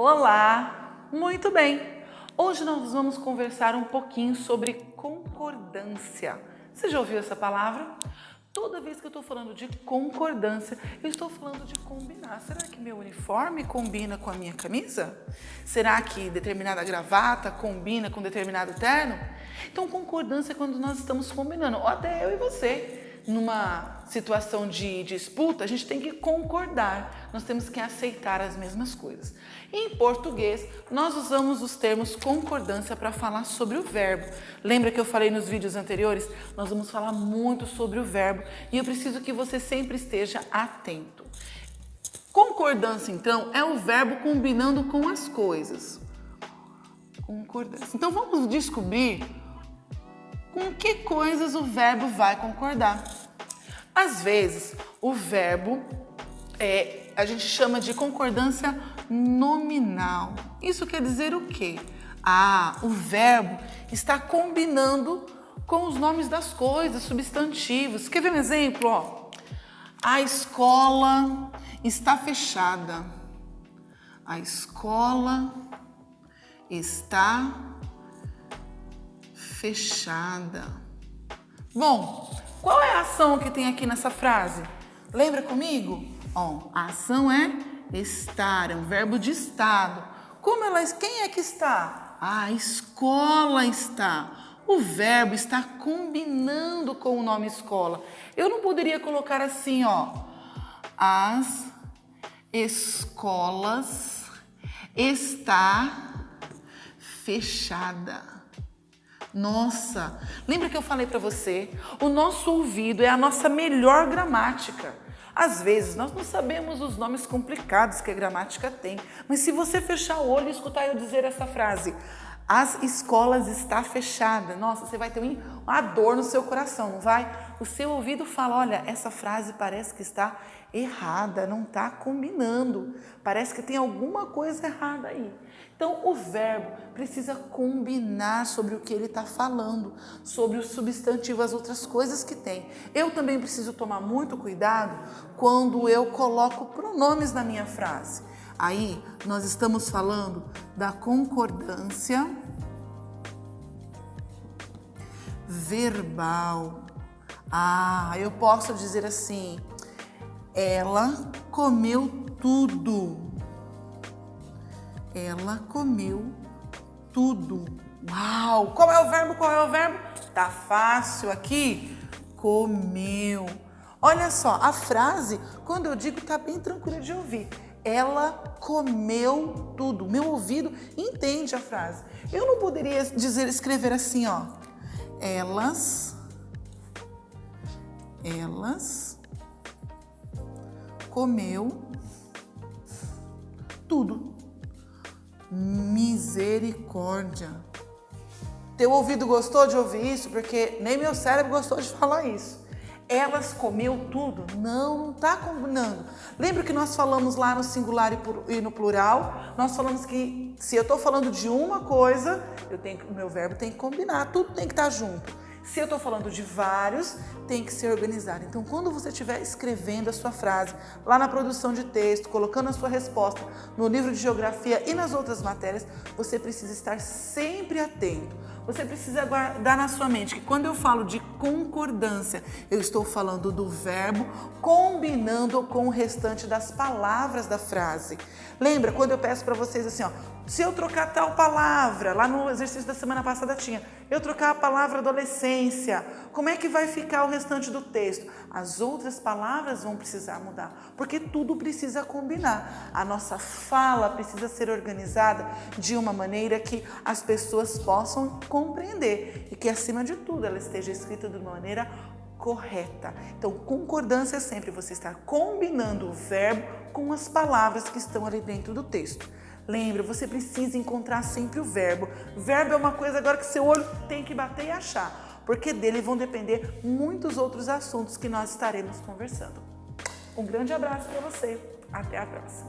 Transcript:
Olá! Muito bem! Hoje nós vamos conversar um pouquinho sobre concordância. Você já ouviu essa palavra? Toda vez que eu estou falando de concordância, eu estou falando de combinar. Será que meu uniforme combina com a minha camisa? Será que determinada gravata combina com determinado terno? Então, concordância é quando nós estamos combinando, ou até eu e você. Numa situação de disputa, a gente tem que concordar, nós temos que aceitar as mesmas coisas. Em português, nós usamos os termos concordância para falar sobre o verbo. Lembra que eu falei nos vídeos anteriores? Nós vamos falar muito sobre o verbo e eu preciso que você sempre esteja atento. Concordância, então, é o verbo combinando com as coisas. Concordância. Então, vamos descobrir com que coisas o verbo vai concordar. Às vezes, o verbo a gente chama de concordância nominal. Isso quer dizer o quê? O verbo está combinando com os nomes das coisas, substantivos. Quer ver um exemplo? A escola está fechada. A escola está fechada. Bom, qual é a ação que tem aqui nessa frase? Lembra comigo? A ação é estar, é um verbo de estado. Quem é que está? A escola está. O verbo está combinando com o nome escola. Eu não poderia colocar assim, as escolas está fechada. Nossa, lembra que eu falei para você? O nosso ouvido é a nossa melhor gramática. Às vezes nós não sabemos os nomes complicados que a gramática tem, mas se você fechar o olho e escutar eu dizer essa frase, as escolas está fechada, nossa, você vai ter uma dor no seu coração, não vai? O seu ouvido fala, olha, essa frase parece que está errada, não está combinando, parece que tem alguma coisa errada aí. Então, o verbo precisa combinar sobre o que ele está falando, sobre o substantivo, as outras coisas que tem. Eu também preciso tomar muito cuidado quando eu coloco pronomes na minha frase. Aí, nós estamos falando da concordância verbal. Eu posso dizer assim, ela comeu tudo. Ela comeu tudo. Uau! Qual é o verbo? Tá fácil aqui. Comeu. Olha só, a frase, quando eu digo, tá bem tranquila de ouvir. Ela comeu tudo. Meu ouvido entende a frase. Eu não poderia escrever assim, Elas comeu tudo. Misericórdia. Teu ouvido gostou de ouvir isso? Porque nem meu cérebro gostou de falar isso. Elas comeu tudo? Não está combinando. Lembra que nós falamos lá no singular e no plural? Nós falamos que se eu estou falando de uma coisa, o meu verbo tem que combinar, tudo tem que estar junto. Se eu estou falando de vários, tem que ser organizado. Então, quando você estiver escrevendo a sua frase, lá na produção de texto, colocando a sua resposta no livro de geografia e nas outras matérias, você precisa estar sempre atento. Você precisa guardar na sua mente que quando eu falo de concordância, eu estou falando do verbo combinando com o restante das palavras da frase. Lembra quando eu peço para vocês assim, se eu trocar tal palavra, lá no exercício da semana passada eu trocar a palavra adolescência, como é que vai ficar o restante do texto? As outras palavras vão precisar mudar, porque tudo precisa combinar. A nossa fala precisa ser organizada de uma maneira que as pessoas possam compreender e que, acima de tudo, ela esteja escrita de uma maneira correta. Então, concordância é sempre você estar combinando o verbo com as palavras que estão ali dentro do texto. Lembra, você precisa encontrar sempre o verbo. Verbo é uma coisa agora que seu olho tem que bater e achar, porque dele vão depender muitos outros assuntos que nós estaremos conversando. Um grande abraço para você. Até a próxima.